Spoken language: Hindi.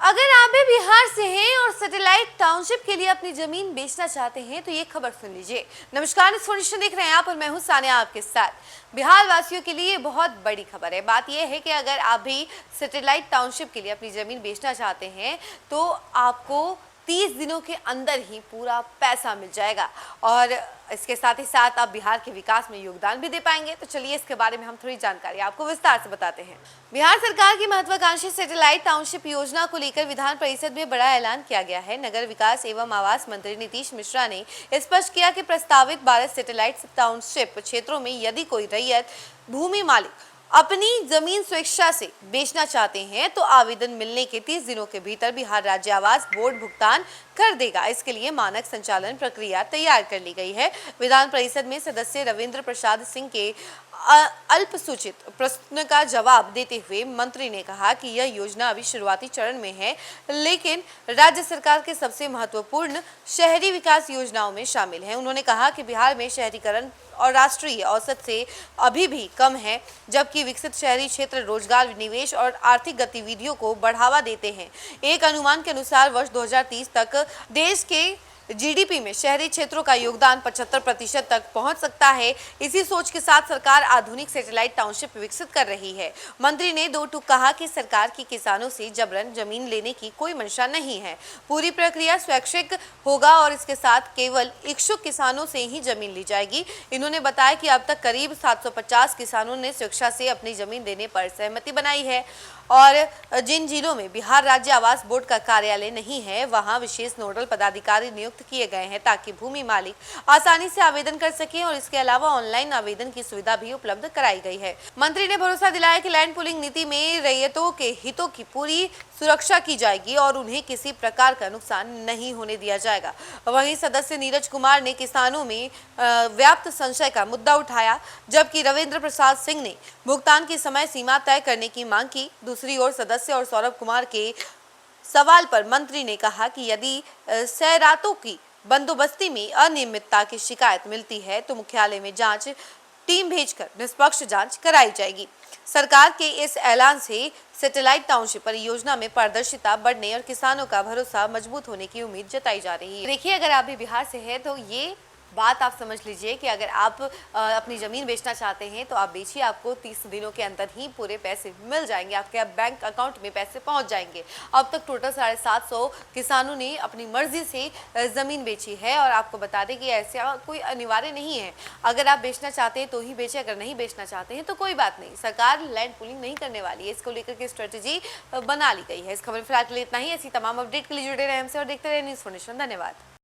अगर आप भी बिहार से हैं और सैटेलाइट टाउनशिप के लिए अपनी जमीन बेचना चाहते हैं तो ये खबर सुन लीजिए। नमस्कार, इन्फॉर्मेशन देख रहे हैं आप और मैं हूं सानिया आपके साथ। बिहार वासियों के लिए बहुत बड़ी खबर है। बात यह है कि अगर आप भी सैटेलाइट टाउनशिप के लिए अपनी जमीन बेचना चाहते हैं तो आपको 30 दिनों के अंदर ही पूरा पैसा मिल जाएगा और इसके साथ ही साथ आप बिहार के विकास में योगदान भी दे पाएंगे। तो चलिए इसके बारे में हम थोड़ी जानकारी आपको विस्तार से बताते हैं। बिहार सरकार की महत्वाकांक्षी सैटेलाइट टाउनशिप योजना को लेकर विधान परिषद में बड़ा ऐलान किया गया है। नगर विकास एवं आवास मंत्री नीतीश मिश्रा ने स्पष्ट किया कि प्रस्तावित 12 सैटेलाइट टाउनशिप क्षेत्रों में यदि कोई रैयत भूमि मालिक अपनी जमीन स्वेच्छा से बेचना चाहते हैं तो आवेदन मिलने के 30 दिनों के भीतर बिहार राज्य आवास बोर्ड भुगतान कर देगा। इसके लिए मानक संचालन प्रक्रिया तैयार कर ली गई है। विधान परिषद में सदस्य रविंद्र प्रसाद सिंह के अल्पसूचित प्रश्न का जवाब देते हुए मंत्री ने कहा कि यह योजना अभी शुरुआती चरण में है, लेकिन राज्य सरकार के सबसे महत्वपूर्ण शहरी विकास योजनाओं में शामिल है। उन्होंने कहा कि बिहार में शहरीकरण और राष्ट्रीय औसत से अभी भी कम है, जबकि विकसित शहरी क्षेत्र रोजगार, निवेश और आर्थिक गतिविधियों को बढ़ावा देते हैं। एक अनुमान के अनुसार वर्ष 2030 तक देश के जीडीपी में शहरी क्षेत्रों का योगदान 75% तक पहुंच सकता है। इसी सोच के साथ सरकार आधुनिक सैटेलाइट टाउनशिप विकसित कर रही है। मंत्री ने दो टूक कहा कि सरकार की किसानों से जबरन जमीन लेने की कोई मंशा नहीं है। पूरी प्रक्रिया स्वैच्छिक होगा और इसके साथ केवल इच्छुक किसानों से ही जमीन ली जाएगी। इन्होंने बताया कि अब तक करीब 750 किसानों ने स्वेच्छा से अपनी जमीन देने पर सहमति बनाई है और जिन जिलों में बिहार राज्य आवास बोर्ड का कार्यालय नहीं है वहां विशेष नोडल पदाधिकारी नियुक्त किए गए हैं ताकि भूमि मालिक आसानी से आवेदन कर सकें और इसके अलावा ऑनलाइन आवेदन की सुविधा भी उपलब्ध कराई गई है। मंत्री ने भरोसा दिलाया कि लैंड पूलिंग नीति में रैयतों के हितों की पूरी सुरक्षा की जाएगी और उन्हें किसी प्रकार का नुकसान नहीं होने दिया जाएगा। वहीं सदस्य नीरज कुमार ने किसानों में व्याप्त संशय का मुद्दा उठाया, जबकि रविंद्र प्रसाद सिंह ने भुगतान की समय सीमा तय करने की मांग की। दूसरी ओर सदस्य और सौरभ कुमार के सवाल पर मंत्री ने कहा कि यदि सैरातों की बंदोबस्ती में अनियमितता की शिकायत मिलती है तो मुख्यालय में जांच टीम भेजकर निष्पक्ष जांच कराई जाएगी। सरकार के इस ऐलान से सैटेलाइट टाउनशिप परियोजना में पारदर्शिता बढ़ने और किसानों का भरोसा मजबूत होने की उम्मीद जताई जा रही है। देखिए, अगर आप भी बिहार से हैं तो ये बात आप समझ लीजिए कि अगर आप अपनी ज़मीन बेचना चाहते हैं तो आप बेचिए, आपको 30 दिनों के अंदर ही पूरे पैसे मिल जाएंगे, आपके बैंक अकाउंट में पैसे पहुंच जाएंगे। अब तक टोटल 750 किसानों ने अपनी मर्जी से ज़मीन बेची है और आपको बता दें कि ऐसा कोई अनिवार्य नहीं है। अगर आप बेचना चाहते हैं तो ही बेचें, अगर नहीं बेचना चाहते हैं तो कोई बात नहीं, सरकार लैंड पूलिंग नहीं करने वाली है। इसको लेकर के स्ट्रेटेजी बना ली गई है। इस खबर फिलहाल के लिए इतना ही। ऐसी तमाम अपडेट के लिए जुड़े रहे हमसे और देखते रहे न्यूज़ फाउंडेशन। धन्यवाद।